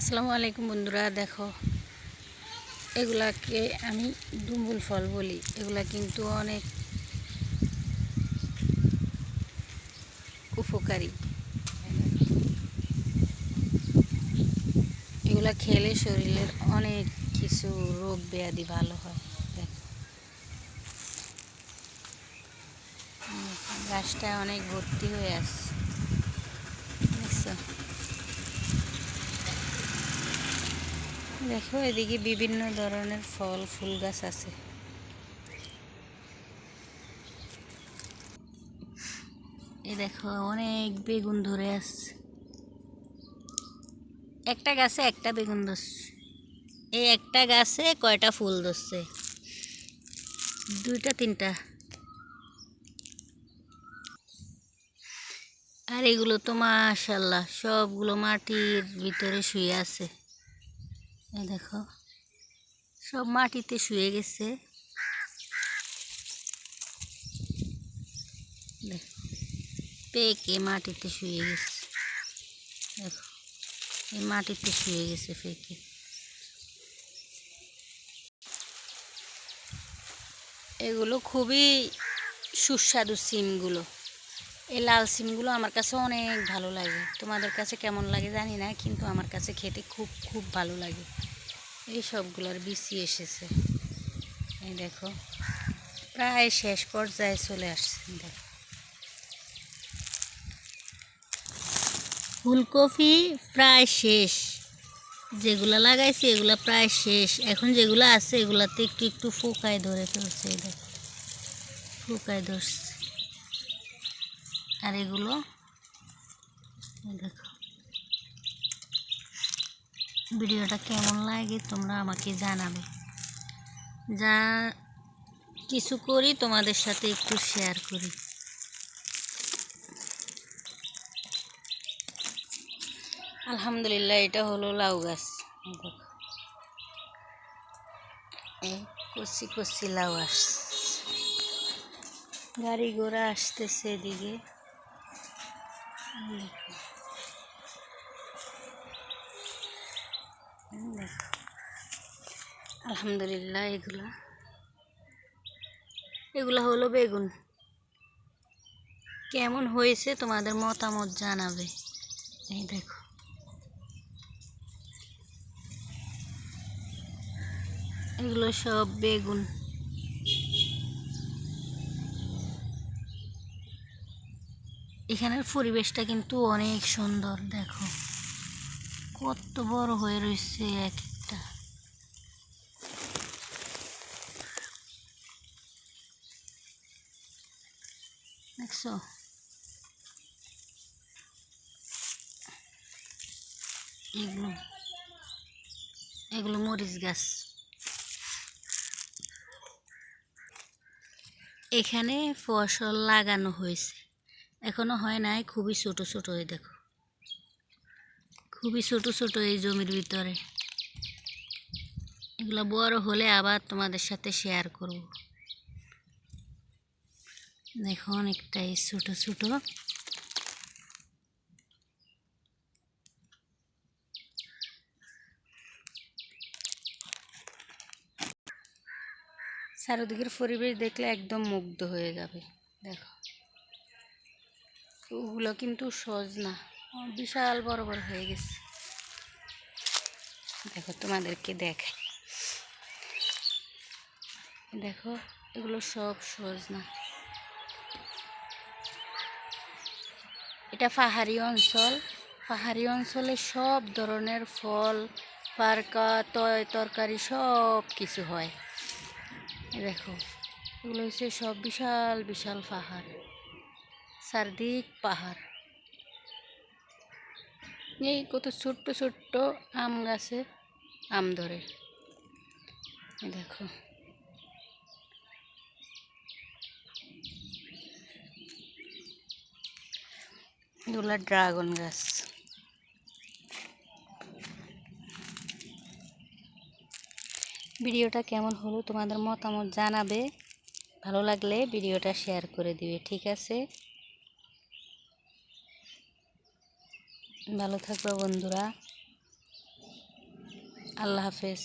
আসসালামু আলাইকুম বন্ধুরা, দেখো এগুলাকে আমি ডুমুল ফল বলি। এগুলা কিন্তু অনেক উপকারী। এগুলা খেলে শরীরের অনেক কিছু রোগ ব্যাধি ভালো হয়। দেখো গাছটা অনেক ভর্তি হয়ে আছে, দেখছো? দেখো এদিকে বিভিন্ন ধরনের ফল ফুল গাছ আছে। এই দেখো অনেক বেগুন ধরে আছে, একটা গাছে একটা বেগুন ধরছে। এই একটা গাছে কয়টা ফুল ধরছে? দুইটা তিনটা। আর এগুলো তো মাশাআল্লাহ সবগুলো মাটির ভিতরে শুয়ে আছে। এই দেখো সব মাটিতে শুয়ে গেছে। দেখো পেকে মাটিতে শুয়ে গেছে। দেখো এই মাটিতে শুয়ে গেছে পেকে। এগুলো খুবই সুস্বাদু সিমগুলো। এই লাল সিমগুলো আমার কাছে অনেক ভালো লাগে। তোমাদের কাছে কেমন লাগে জানি না, কিন্তু আমার কাছে খেতে খুব খুব ভালো লাগে। এই সবগুলোর বিচি এসেছে। এই দেখো প্রায় শেষ পর্যায়ে চলে আসছে। দেখো ফুলকপি প্রায় শেষ, যেগুলো লাগাইছি এগুলো প্রায় শেষ। এখন যেগুলো আছে এগুলাতে একটু একটু পোকায় ধরে ফেলছে। এই দেখো পোকায় ধরছে। আর এগুলো দেখো। ভিডিওটা কেমন লাগে তোমরা আমাকে জানাবে। যা কিছু করি তোমাদের সাথে একটু শেয়ার করি। আলহামদুলিল্লাহ, এটা হলো লাউ গাছ। দেখো এই কচি কচি লাউ আসছে। গাড়ি ঘোড়া আসতেছে এদিকে। দেখো আলহামদুলিল্লাহ, এগুলো হলো বেগুন। কেমন হয়েছে তোমাদের মতামত জানাবে। এই দেখো এগুলো সব বেগুন। এখানের পরিবেশটা কিন্তু অনেক সুন্দর। দেখো কত বড় হয়ে রয়েছে এক একটা। দেখছো এগুলো এগুলো মরিচ গাছ। এখানে ফসল লাগানো হয়েছে, এখনো হয় নাই, খুবই ছোট ছোট। এই দেখো খুবই ছোট ছোট এই জমির ভিতরে। এগুলো বড় হলে আবার তোমাদের সাথে শেয়ার করব। দেখো অনেকটাই ছোট ছোট। চারিদিকের পরিবেশ দেখলে একদম মুগ্ধ হয়ে যাবে। দেখো ওগুলো কিন্তু সহজ না, বিশাল বড় বড় হয়ে গেছে। দেখো তোমাদেরকে দেখাই। দেখো এগুলো সব সহজ না। এটা পাহাড়ি অঞ্চল। পাহাড়ি অঞ্চলে সব ধরনের ফল পারকা তরকারি সব কিছু হয়। দেখো এগুলো হচ্ছে সব বিশাল বিশাল পাহাড়, চারদিক পাহাড়। এই কত ছোট্ট ছোট্ট আম গাছে আম ধরে। দেখো এগুলো ড্রাগন গাছ। ভিডিওটা কেমন হলো তোমাদের মতামত জানাবে। ভালো লাগলে ভিডিওটা শেয়ার করে দিবে, ঠিক আছে? ভালো থাকবে বন্ধুরা। আল্লাহ হাফেজ।